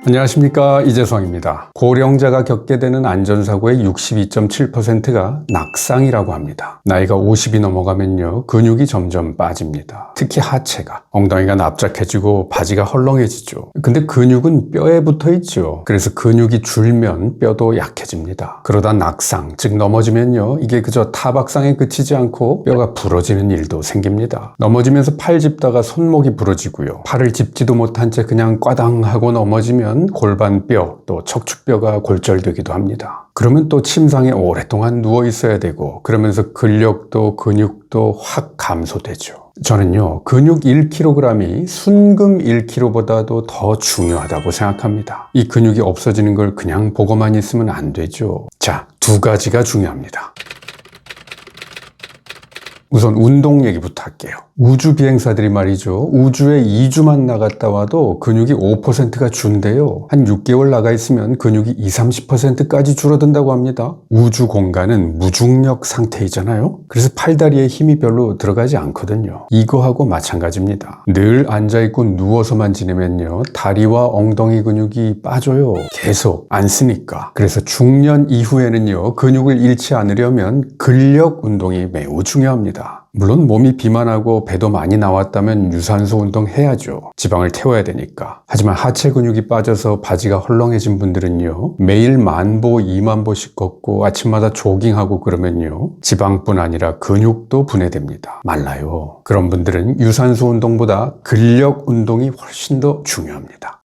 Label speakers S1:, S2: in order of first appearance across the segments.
S1: 안녕하십니까, 이재성입니다. 고령자가 겪게 되는 안전사고의 62.7%가 낙상이라고 합니다. 나이가 50이 넘어가면요, 근육이 점점 빠집니다. 특히 하체가, 엉덩이가 납작해지고 바지가 헐렁해지죠. 근데 근육은 뼈에 붙어 있죠. 그래서 근육이 줄면 뼈도 약해집니다. 그러다 낙상, 즉 넘어지면요, 이게 그저 타박상에 그치지 않고 뼈가 부러지는 일도 생깁니다. 넘어지면서 팔 짚다가 손목이 부러지고요, 팔을 짚지도 못한 채 그냥 꽈당 하고 넘어지면 골반뼈 또 척추뼈가 골절되기도 합니다. 그러면 또 침상에 오랫동안 누워 있어야 되고, 그러면서 근력도 근육도 확 감소되죠. 저는요, 근육 1kg이 순금 1kg보다도 더 중요하다고 생각합니다. 이 근육이 없어지는 걸 그냥 보고만 있으면 안 되죠. 자, 두 가지가 중요합니다. 우선 운동 얘기부터 할게요. 우주 비행사들이 말이죠, 우주에 2주만 나갔다 와도 근육이 5%가 준대요. 한 6개월 나가 있으면 근육이 20-30%까지 줄어든다고 합니다. 우주 공간은 무중력 상태이잖아요. 그래서 팔다리에 힘이 별로 들어가지 않거든요. 이거하고 마찬가지입니다. 늘 앉아있고 누워서만 지내면요, 다리와 엉덩이 근육이 빠져요. 계속 안 쓰니까. 그래서 중년 이후에는요, 근육을 잃지 않으려면 근력 운동이 매우 중요합니다. 물론 몸이 비만하고 배도 많이 나왔다면 유산소 운동 해야죠. 지방을 태워야 되니까. 하지만 하체 근육이 빠져서 바지가 헐렁해진 분들은요, 매일 10,000보, 20,000보씩 걷고 아침마다 조깅하고 그러면요, 지방뿐 아니라 근육도 분해됩니다. 말라요. 그런 분들은 유산소 운동보다 근력 운동이 훨씬 더 중요합니다.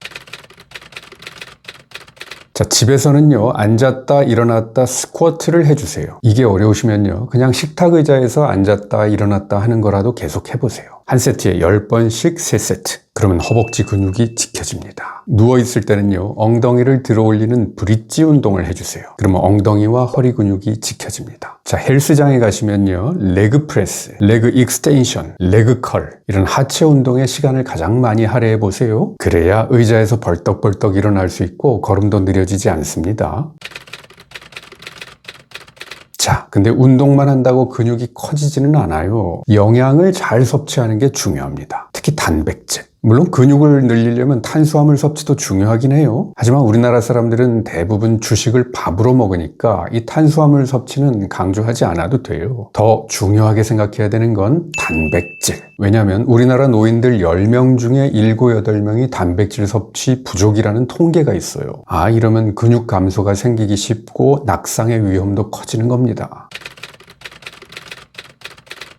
S1: 자, 집에서는요, 앉았다 일어났다 스쿼트를 해주세요. 이게 어려우시면요, 그냥 식탁 의자에서 앉았다 일어났다 하는 거라도 계속 해보세요. 한 세트에 10번씩 3세트. 그러면 허벅지 근육이 지켜집니다. 누워있을 때는요, 엉덩이를 들어 올리는 브릿지 운동을 해주세요. 그러면 엉덩이와 허리 근육이 지켜집니다. 자, 헬스장에 가시면요, 레그 프레스, 레그 익스텐션, 레그 컬, 이런 하체 운동에 시간을 가장 많이 할애해 보세요. 그래야 의자에서 벌떡벌떡 일어날 수 있고 걸음도 느려지지 않습니다. 자, 근데 운동만 한다고 근육이 커지지는 않아요. 영양을 잘 섭취하는 게 중요합니다. 특히 단백질. 물론 근육을 늘리려면 탄수화물 섭취도 중요하긴 해요. 하지만 우리나라 사람들은 대부분 주식을 밥으로 먹으니까 이 탄수화물 섭취는 강조하지 않아도 돼요. 더 중요하게 생각해야 되는 건 단백질. 왜냐하면 우리나라 노인들 10명 중에 7, 8명이 단백질 섭취 부족이라는 통계가 있어요. 이러면 근육 감소가 생기기 쉽고 낙상의 위험도 커지는 겁니다.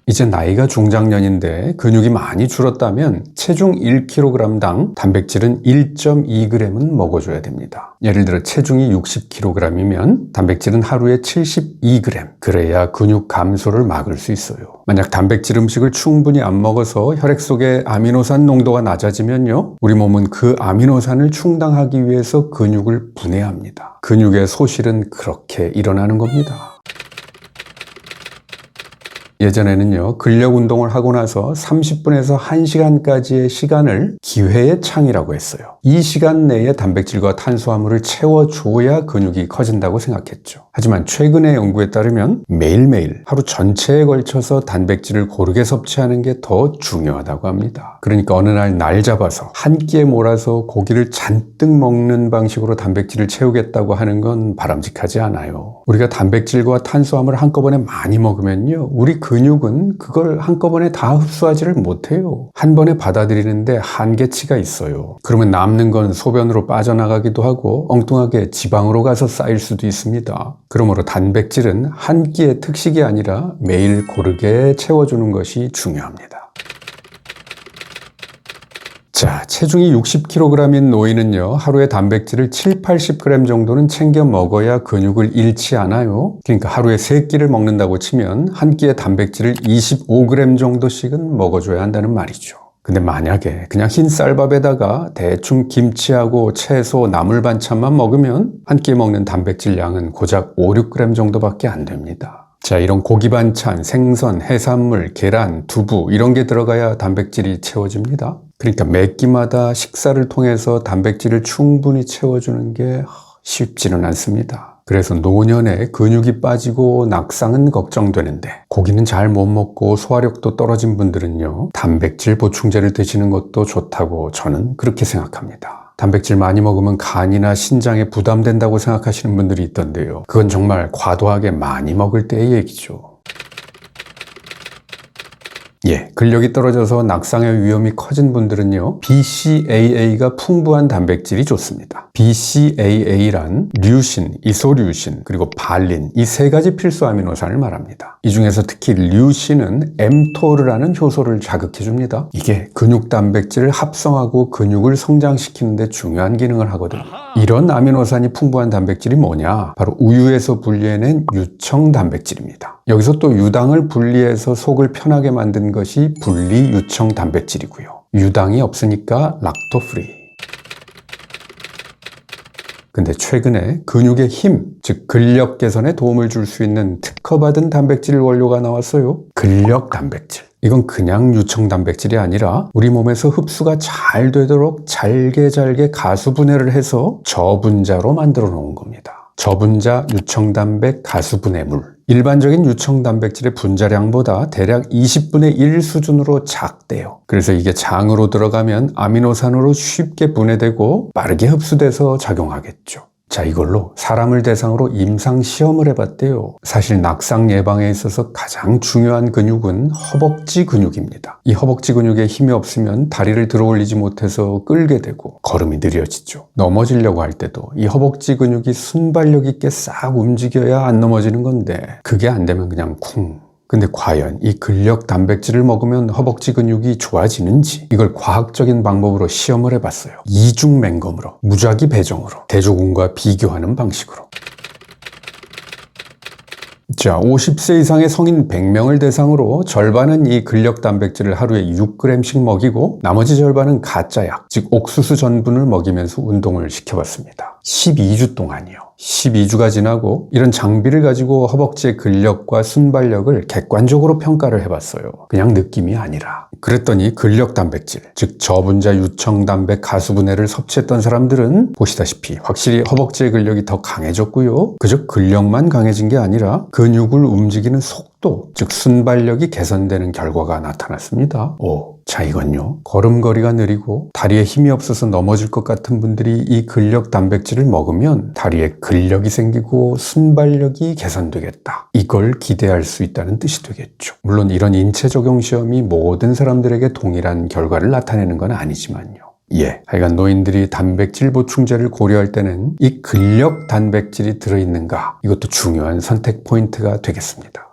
S1: 이제 나이가 중장년인데 근육이 많이 줄었다면 체중 1kg당 단백질은 1.2g은 먹어줘야 됩니다. 예를 들어 체중이 60kg이면 단백질은 하루에 72g. 그래야 근육 감소를 막을 수 있어요. 만약 단백질 음식을 충분히 안 먹어서 혈액 속에 아미노산 농도가 낮아지면요, 우리 몸은 그 아미노산을 충당하기 위해서 근육을 분해합니다. 근육의 소실은 그렇게 일어나는 겁니다. 예전에는요, 근력 운동을 하고 나서 30분에서 1시간까지의 시간을 기회의 창이라고 했어요. 이 시간 내에 단백질과 탄수화물을 채워줘야 근육이 커진다고 생각했죠. 하지만 최근의 연구에 따르면 매일매일 하루 전체에 걸쳐서 단백질을 고르게 섭취하는 게 더 중요하다고 합니다. 그러니까 어느 날 잡아서 한 끼에 몰아서 고기를 잔뜩 먹는 방식으로 단백질을 채우겠다고 하는 건 바람직하지 않아요. 우리가 단백질과 탄수화물을 한꺼번에 많이 먹으면요, 우리 근육은 그걸 한꺼번에 다 흡수하지를 못해요. 한 번에 받아들이는데 한계치가 있어요. 그러면 남는 건 소변으로 빠져나가기도 하고 엉뚱하게 지방으로 가서 쌓일 수도 있습니다. 그러므로 단백질은 한 끼의 특식이 아니라 매일 고르게 채워주는 것이 중요합니다. 자, 체중이 60kg인 노인은요, 하루에 단백질을 7-80g 정도는 챙겨 먹어야 근육을 잃지 않아요. 그러니까 하루에 3끼를 먹는다고 치면 한 끼에 단백질을 25g 정도씩은 먹어줘야 한다는 말이죠. 근데 만약에 그냥 흰 쌀밥에다가 대충 김치하고 채소, 나물 반찬만 먹으면 한 끼에 먹는 단백질 양은 고작 5-6g 정도밖에 안 됩니다. 자, 이런 고기 반찬, 생선, 해산물, 계란, 두부 이런 게 들어가야 단백질이 채워집니다. 그러니까 매 끼마다 식사를 통해서 단백질을 충분히 채워주는 게 쉽지는 않습니다. 그래서 노년에 근육이 빠지고 낙상은 걱정되는데, 고기는 잘 못 먹고 소화력도 떨어진 분들은요, 단백질 보충제를 드시는 것도 좋다고 저는 그렇게 생각합니다. 단백질 많이 먹으면 간이나 신장에 부담된다고 생각하시는 분들이 있던데요. 그건 정말 과도하게 많이 먹을 때의 얘기죠. 근력이 떨어져서 낙상의 위험이 커진 분들은요, BCAA가 풍부한 단백질이 좋습니다. BCAA란 류신, 이소류신, 그리고 발린, 이 세 가지 필수 아미노산을 말합니다. 이 중에서 특히 류신은 mTOR라는 효소를 자극해줍니다. 이게 근육 단백질을 합성하고 근육을 성장시키는 데 중요한 기능을 하거든요. 이런 아미노산이 풍부한 단백질이 뭐냐? 바로 우유에서 분리해낸 유청 단백질입니다. 여기서 또 유당을 분리해서 속을 편하게 만든 것이 분리 유청 단백질이고요. 유당이 없으니까 락토 프리. 근데 최근에 근육의 힘, 즉 근력 개선에 도움을 줄 수 있는 특허받은 단백질 원료가 나왔어요. 근력 단백질. 이건 그냥 유청 단백질이 아니라 우리 몸에서 흡수가 잘 되도록 잘게 가수분해를 해서 저분자로 만들어 놓은 겁니다. 저분자 유청단백 가수분해물. 일반적인 유청단백질의 분자량보다 대략 20분의 1 수준으로 작대요. 그래서 이게 장으로 들어가면 아미노산으로 쉽게 분해되고 빠르게 흡수돼서 작용하겠죠. 자, 이걸로 사람을 대상으로 임상 시험을 해봤대요. 사실 낙상 예방에 있어서 가장 중요한 근육은 허벅지 근육입니다. 이 허벅지 근육에 힘이 없으면 다리를 들어 올리지 못해서 끌게 되고 걸음이 느려지죠. 넘어지려고 할 때도 이 허벅지 근육이 순발력 있게 싹 움직여야 안 넘어지는 건데 그게 안 되면 그냥 쿵. 근데 과연 이 근력 단백질을 먹으면 허벅지 근육이 좋아지는지 이걸 과학적인 방법으로 시험을 해봤어요. 이중 맹검으로, 무작위 배정으로, 대조군과 비교하는 방식으로. 자, 50세 이상의 성인 100명을 대상으로 절반은 이 근력 단백질을 하루에 6g씩 먹이고 나머지 절반은 가짜약, 즉 옥수수 전분을 먹이면서 운동을 시켜봤습니다. 12주 동안이요. 12주가 지나고 이런 장비를 가지고 허벅지의 근력과 순발력을 객관적으로 평가를 해봤어요. 그냥 느낌이 아니라. 그랬더니 근력 단백질, 즉 저분자 유청단백 가수분해를 섭취했던 사람들은 보시다시피 확실히 허벅지의 근력이 더 강해졌고요. 그저 근력만 강해진 게 아니라 근육을 움직이는 속도, 즉 순발력이 개선되는 결과가 나타났습니다. 자, 이건요, 걸음걸이가 느리고 다리에 힘이 없어서 넘어질 것 같은 분들이 이 근력 단백질을 먹으면 다리에 근력이 생기고 순발력이 개선되겠다. 이걸 기대할 수 있다는 뜻이 되겠죠. 물론 이런 인체 적용 시험이 모든 사람들에게 동일한 결과를 나타내는 건 아니지만요. 하여간 노인들이 단백질 보충제를 고려할 때는 이 근력 단백질이 들어있는가, 이것도 중요한 선택 포인트가 되겠습니다.